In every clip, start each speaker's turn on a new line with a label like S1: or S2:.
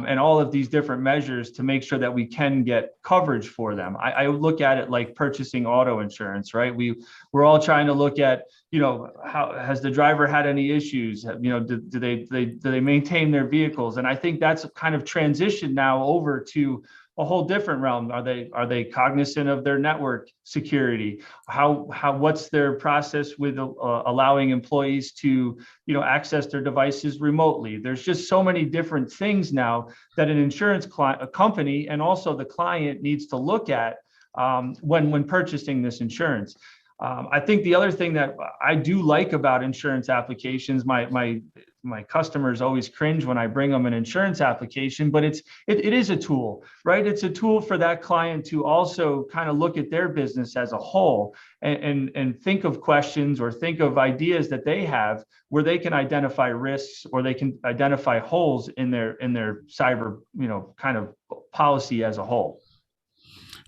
S1: and all of these different measures to make sure that we can get coverage for them. I look at it like purchasing auto insurance, right? We're all trying to look at, how has the driver had any issues? Do they maintain their vehicles? And I think that's kind of transitioned now over to a whole different realm. Are they cognizant of their network security? What's their process with allowing employees to access their devices remotely? There's just so many different things now that an insurance company and also the client needs to look at when purchasing this insurance. I think the other thing that I do like about insurance applications, my customers always cringe when I bring them an insurance application, but it is a tool, right? It's a tool for that client to also kind of look at their business as a whole and think of questions or think of ideas that they have where they can identify risks or they can identify holes in their cyber, kind of policy as a whole.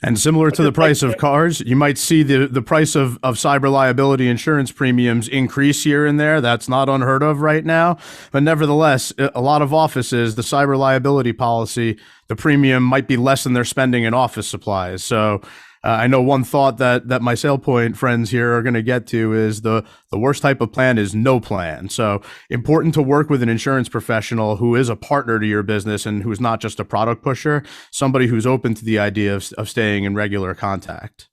S2: And similar to the price of cars, you might see the price of cyber liability insurance premiums increase here and there. That's not unheard of right now. But nevertheless, a lot of offices, the cyber liability policy, the premium might be less than they're spending in office supplies. So I know one thought that my SailPoint friends here are going to get to is the worst type of plan is no plan. So important to work with an insurance professional who is a partner to your business and who's not just a product pusher, somebody who's open to the idea of staying in regular contact.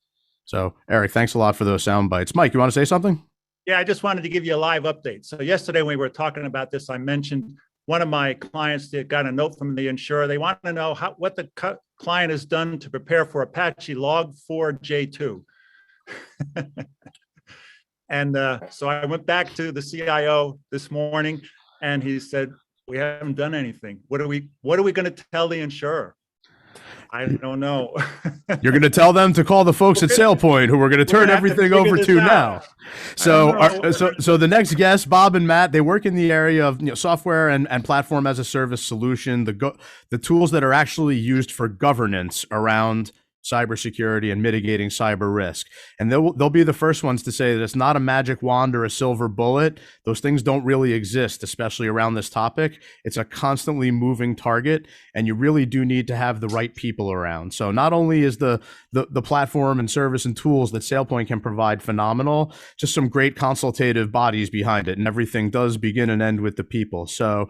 S2: So Eric, thanks a lot for those sound bites. Mike, you want to say something?
S3: Yeah, I just wanted to give you a live update. So yesterday when we were talking about this, I mentioned one of my clients that got a note from the insurer. They want to know what the client has done to prepare for Apache Log4j2. And so I went back to the CIO this morning and he said, we haven't done anything. What are we going to tell the insurer? I don't know.
S2: You're going to tell them to call the folks at SailPoint, who we're going to turn everything over to now. So the next guest, Bob and Matt, they work in the area of software and platform as a service solution, the tools that are actually used for governance around cybersecurity and mitigating cyber risk. And they'll be the first ones to say that it's not a magic wand or a silver bullet. Those things don't really exist, especially around this topic. It's a constantly moving target, and you really do need to have the right people around. So not only is the platform and service and tools that SailPoint can provide phenomenal, just some great consultative bodies behind it, and everything does begin and end with the people. So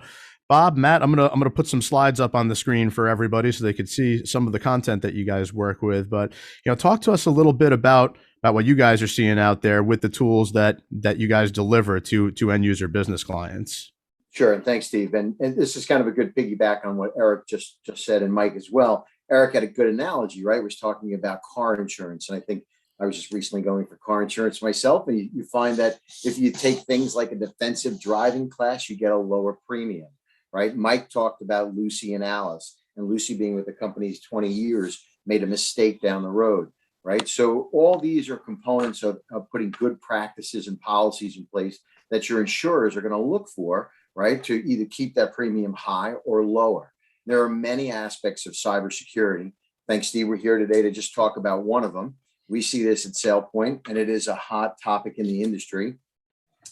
S2: Bob, Matt, I'm gonna put some slides up on the screen for everybody so they could see some of the content that you guys work with. But talk to us a little bit about what you guys are seeing out there with the tools that you guys deliver to end user business clients.
S4: Sure, and thanks, Steve. And this is kind of a good piggyback on what Eric just said, and Mike as well. Eric had a good analogy, right? Was talking about car insurance, and I think I was just recently going for car insurance myself, and you find that if you take things like a defensive driving class, you get a lower premium. Right? Mike talked about Lucy and Alice, and Lucy being with the company 20 years, made a mistake down the road, right? So all these are components of putting good practices and policies in place that your insurers are going to look for, right? To either keep that premium high or lower. There are many aspects of cybersecurity. Thanks, Steve. We're here today to just talk about one of them. We see this at SailPoint, and it is a hot topic in the industry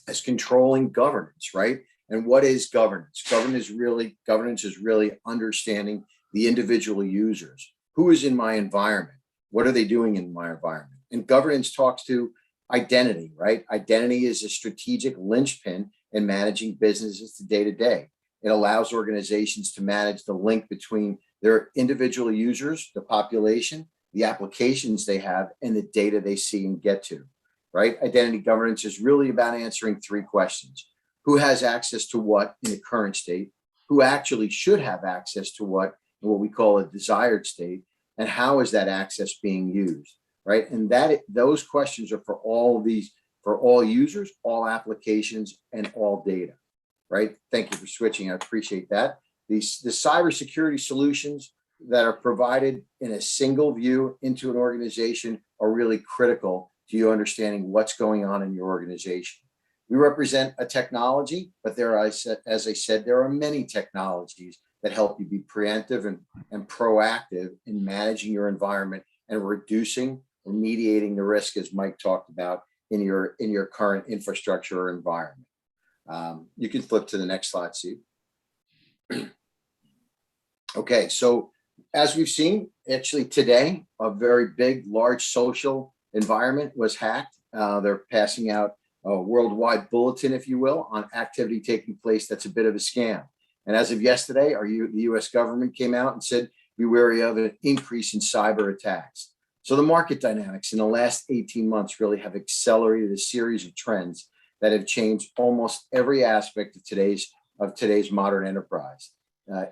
S4: as controlling governance, right? And what is governance? Governance is really understanding the individual users. Who is in my environment? What are they doing in my environment? And governance talks to identity, right? Identity is a strategic linchpin in managing businesses day to day. It allows organizations to manage the link between their individual users, the population, the applications they have, and the data they see and get to, right? Identity governance is really about answering three questions. Who has access to what in the current state? Who actually should have access to what we call a desired state? And how is that access being used, right? And those questions are for all users, all applications, and all data, right? Thank you for switching. I appreciate that. The cybersecurity solutions that are provided in a single view into an organization are really critical to you understanding what's going on in your organization. We represent a technology, but as I said, there are many technologies that help you be preemptive and proactive in managing your environment and reducing or mediating the risk, as Mike talked about, in your current infrastructure or environment. You can flip to the next slide, Steve. Okay, so as we've seen, actually today, a very big, large social environment was hacked. They're passing out a worldwide bulletin, if you will, on activity taking place that's a bit of a scam. And as of yesterday, the US government came out and said, be wary of an increase in cyber attacks. So the market dynamics in the last 18 months really have accelerated a series of trends that have changed almost every aspect of today's modern enterprise.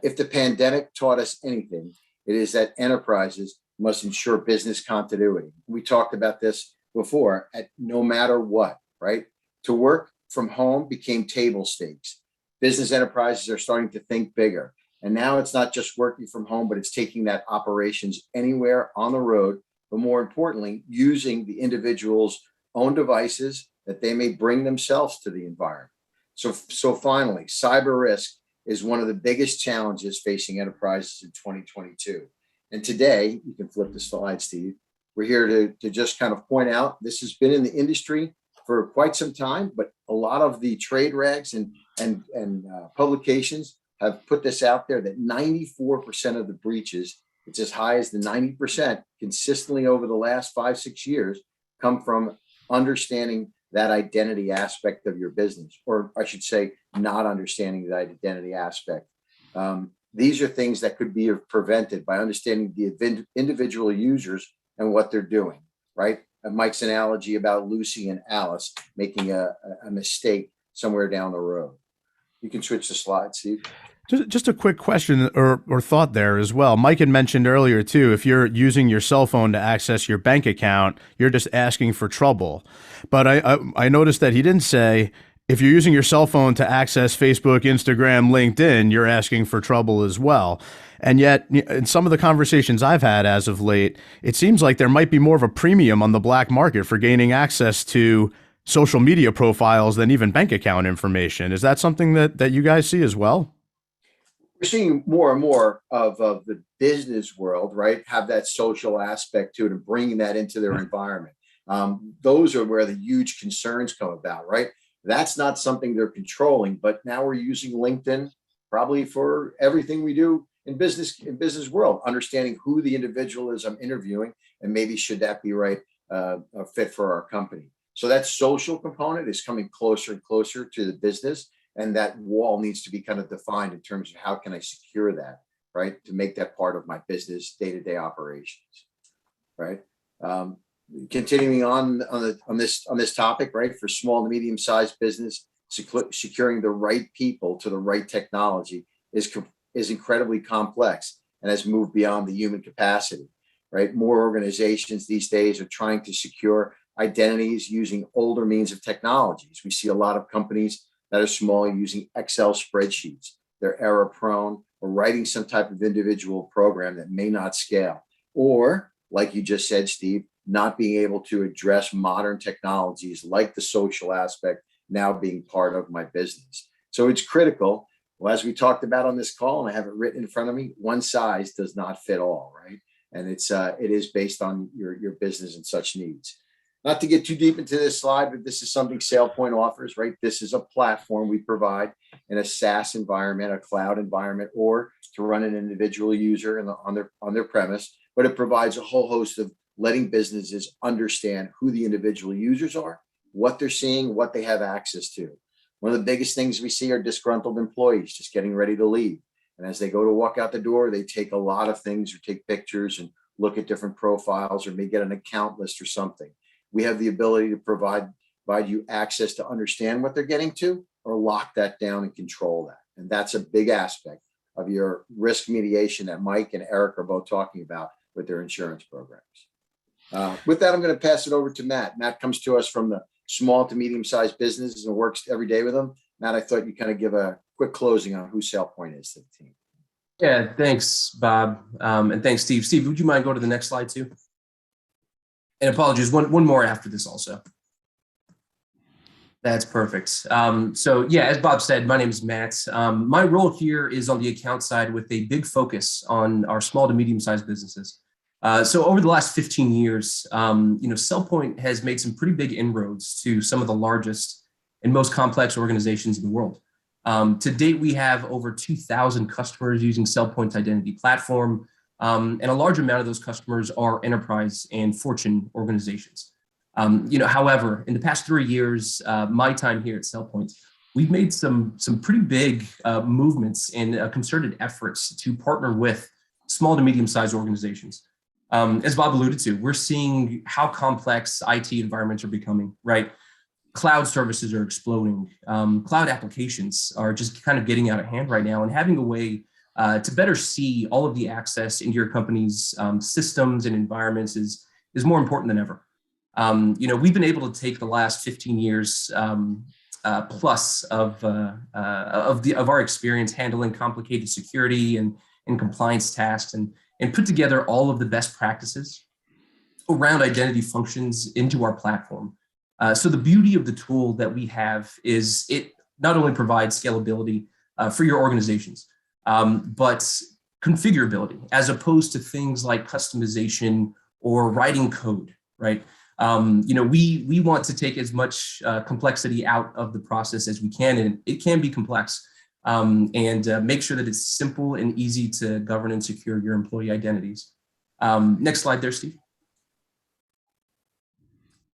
S4: If the pandemic taught us anything, it is that enterprises must ensure business continuity. We talked about this before, at no matter what, right? To work from home became table stakes. Business enterprises are starting to think bigger. And now it's not just working from home, but it's taking that operations anywhere on the road, but more importantly, using the individual's own devices that they may bring themselves to the environment. So finally, cyber risk is one of the biggest challenges facing enterprises in 2022. And today, you can flip the slide, Steve. We're here to just kind of point out, this has been in the industry for quite some time, but a lot of the trade rags and publications have put this out there that 94% of the breaches, it's as high as the 90% consistently over the last 5-6 years, come from understanding that identity aspect of your business, or I should say, not understanding that identity aspect. These are things that could be prevented by understanding the individual users and what they're doing, right? And Mike's analogy about Lucy and Alice making a mistake somewhere down the road. You can switch the slide, Steve.
S2: Just a quick question or thought there as well. Mike had mentioned earlier too, if you're using your cell phone to access your bank account, you're just asking for trouble. But I noticed that he didn't say, if you're using your cell phone to access Facebook, Instagram, LinkedIn, you're asking for trouble as well. And yet, in some of the conversations I've had as of late, it seems like there might be more of a premium on the black market for gaining access to social media profiles than even bank account information. Is that something that you guys see as well?
S4: We're seeing more and more of the business world, right, have that social aspect to it and bringing that into their environment. Those are where the huge concerns come about, right? That's not something they're controlling, but now we're using LinkedIn probably for everything we do in business world, understanding who the individual is I'm interviewing and maybe should that be right a fit for our company. So that social component is coming closer and closer to the business, and that wall needs to be kind of defined in terms of how can I secure that, right, to make that part of my business day-to-day operations, right? Continuing on this topic, right, for small to medium-sized business, securing the right people to the right technology is incredibly complex and has moved beyond the human capacity, right? More organizations these days are trying to secure identities using older means of technologies. We see a lot of companies that are small using Excel spreadsheets. They're error prone or writing some type of individual program that may not scale. Or, like you just said, Steve, not being able to address modern technologies like the social aspect now being part of my business. So it's critical. Well, as we talked about on this call, and I have it written in front of me, one size does not fit all, right? And it is based on your business and such needs. Not to get too deep into this slide, but this is something SailPoint offers, right? This is a platform we provide in a SaaS environment, a cloud environment, or to run an individual user on their premise. But it provides a whole host of letting businesses understand who the individual users are, what they're seeing, what they have access to. One of the biggest things we see are disgruntled employees just getting ready to leave. And as they go to walk out the door, they take a lot of things or take pictures and look at different profiles or may get an account list or something. We have the ability to provide you access to understand what they're getting to or lock that down and control that. And that's a big aspect of your risk mediation that Mike and Eric are both talking about with their insurance programs. With that, I'm going to pass it over to Matt. Matt comes to us from the small to medium-sized businesses and works every day with them. Matt, I thought you'd kind of give a quick closing on who SailPoint is to the team.
S5: Yeah, thanks, Bob. And thanks, Steve. Steve, would you mind going to the next slide too? And apologies, one more after this also. That's perfect. So yeah, as Bob said, my name is Matt. My role here is on the account side with a big focus on our small to medium-sized businesses. So over the last 15 years, SailPoint has made some pretty big inroads to some of the largest and most complex organizations in the world. To date, we have over 2,000 customers using SailPoint's identity platform, and a large amount of those customers are enterprise and Fortune organizations. However, in the past 3 years, my time here at SailPoint, we've made some pretty big movements and concerted efforts to partner with small to medium-sized organizations. As Bob alluded to, we're seeing how complex IT environments are becoming, right? Cloud services are exploding. Cloud applications are just kind of getting out of hand right now, and having a way to better see all of the access into your company's systems and environments is more important than ever. We've been able to take the last 15 years plus of our experience handling complicated security and compliance tasks and put together all of the best practices around identity functions into our platform. So the beauty of the tool that we have is it not only provides scalability for your organizations, but configurability, as opposed to things like customization or writing code, right? We want to take as much complexity out of the process as we can, and it can be complex, and make sure that it's simple and easy to govern and secure your employee identities. Next slide there, Steve.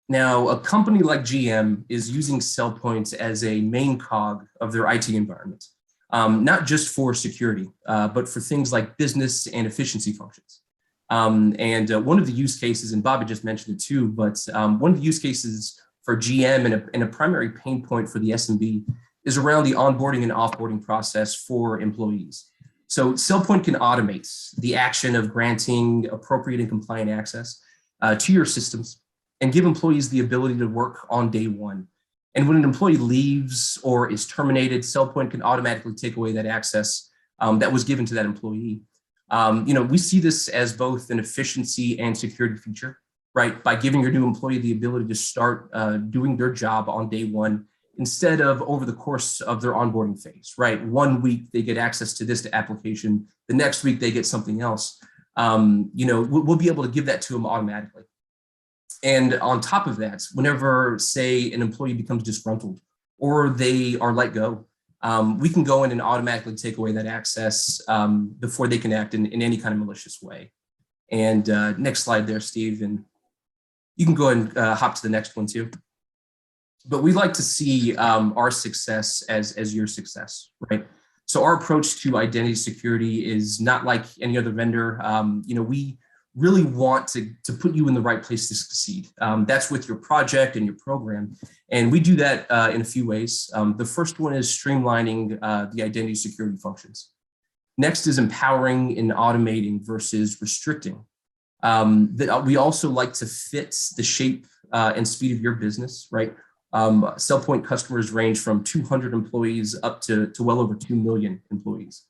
S5: Now, a company like GM is using SailPoint as a main cog of their IT environment, not just for security, but for things like business and efficiency functions. One of the use cases, and Bobby just mentioned it too, but one of the use cases for GM and a primary pain point for the SMB is around the onboarding and offboarding process for employees. So SailPoint can automate the action of granting appropriate and compliant access to your systems and give employees the ability to work on day one. And when an employee leaves or is terminated, SailPoint can automatically take away that access that was given to that employee. We see this as both an efficiency and security feature, right? By giving your new employee the ability to start doing their job on day one, instead of over the course of their onboarding phase, right? 1 week they get access to this application, the next week they get something else. We'll be able to give that to them automatically. And on top of that, whenever, say, an employee becomes disgruntled or they are let go, we can go in and automatically take away that access before they can act in any kind of malicious way. And next slide there, Steve, and you can go ahead and hop to the next one too. But we like to see our success as your success, right? So our approach to identity security is not like any other vendor. We really want to put you in the right place to succeed. That's with your project and your program. And we do that in a few ways. The first one is streamlining the identity security functions. Next is empowering and automating versus restricting. We also like to fit the shape and speed of your business, right? SailPoint customers range from 200 employees up to well over 2 million employees.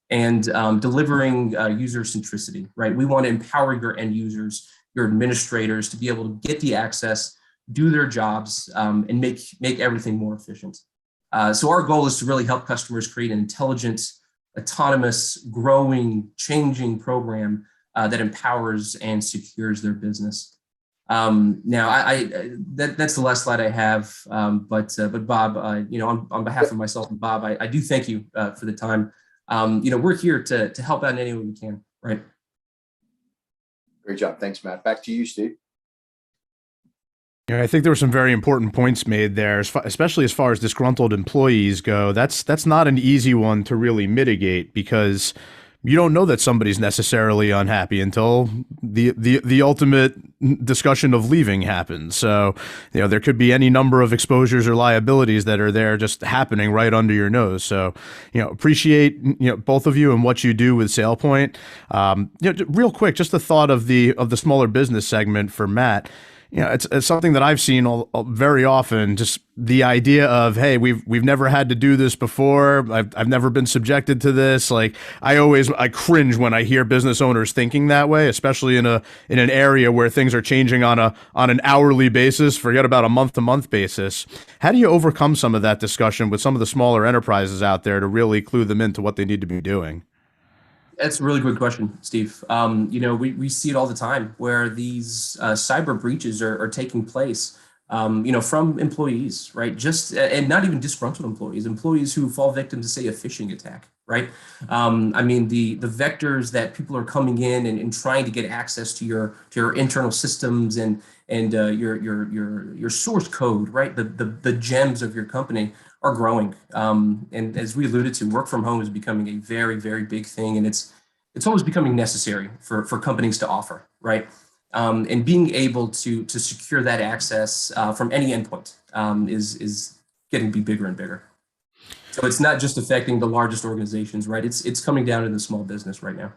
S5: And delivering user centricity, right? We want to empower your end users, your administrators to be able to get the access, do their jobs, and make everything more efficient. So our goal is to really help customers create an intelligent, autonomous, growing, changing program that empowers and secures their business. Now, that's the last slide I have. But Bob, on behalf of myself and Bob, I do thank you for the time. We're here to help out in any way we can, right?
S4: Great job. Thanks, Matt. Back to you, Steve.
S2: Yeah, I think there were some very important points made there, especially as far as disgruntled employees go. That's not an easy one to really mitigate, because you don't know that somebody's necessarily unhappy until the ultimate discussion of leaving happens. So, there could be any number of exposures or liabilities that are there just happening right under your nose. So, appreciate, both of you and what you do with SailPoint. Real quick, just a thought of the smaller business segment for Matt. It's something that I've seen very often, just the idea of, hey, we've never had to do this before. I've never been subjected to this. Like, I cringe when I hear business owners thinking that way, especially in an area where things are changing on an hourly basis, forget about a month-to-month basis. How do you overcome some of that discussion with some of the smaller enterprises out there to really clue them into what they need to be doing?
S5: That's a really good question, Steve. We see it all the time where these cyber breaches are taking place. from employees, right? Just and not even disgruntled employees who fall victim to, say, a phishing attack, right? The vectors that people are coming in and trying to get access to your internal systems and your source code, right? The gems of your company are growing. And as we alluded to, work from home is becoming a very, very big thing, and it's always becoming necessary for companies to offer, right? And being able to secure that access from any endpoint is getting to be bigger and bigger. So it's not just affecting the largest organizations, right? It's coming down to the small business right now.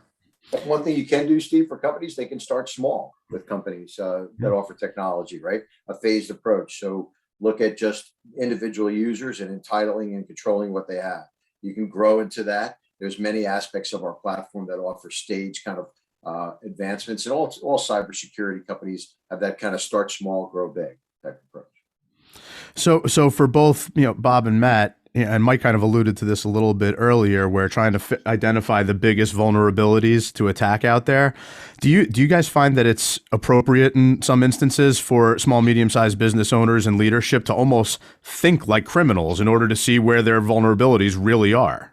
S4: One thing you can do, Steve, for companies, they can start small with companies that offer technology, right? A phased approach. So look at just individual users and entitling and controlling what they have. You can grow into that. There's many aspects of our platform that offer stage kind of advancements, and all cybersecurity companies have that kind of start small, grow big type approach.
S2: So for both, Bob and Matt, and Mike kind of alluded to this a little bit earlier, where trying to identify the biggest vulnerabilities to attack out there. Do you guys find that it's appropriate in some instances for small, medium-sized business owners and leadership to almost think like criminals in order to see where their vulnerabilities really are?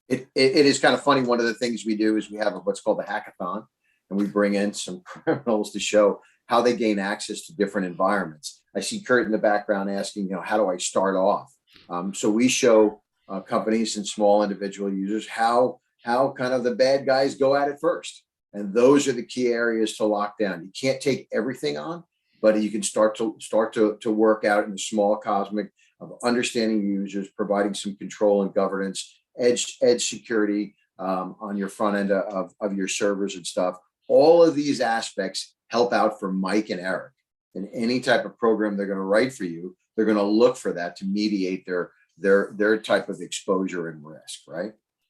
S4: It is kind of funny. One of the things we do is we have what's called the hackathon, and we bring in some criminals to show how they gain access to different environments. I see Kurt in the background asking, how do I start off? So we show companies and small individual users how kind of the bad guys go at it first. And those are the key areas to lock down. You can't take everything on, but you can start to work out in the small cosmic of understanding users, providing some control and governance, edge security on your front end of your servers and stuff. All of these aspects help out for Mike and Eric. In any type of program they're going to write for you, they're going to look for that to mediate their type of exposure and risk, right?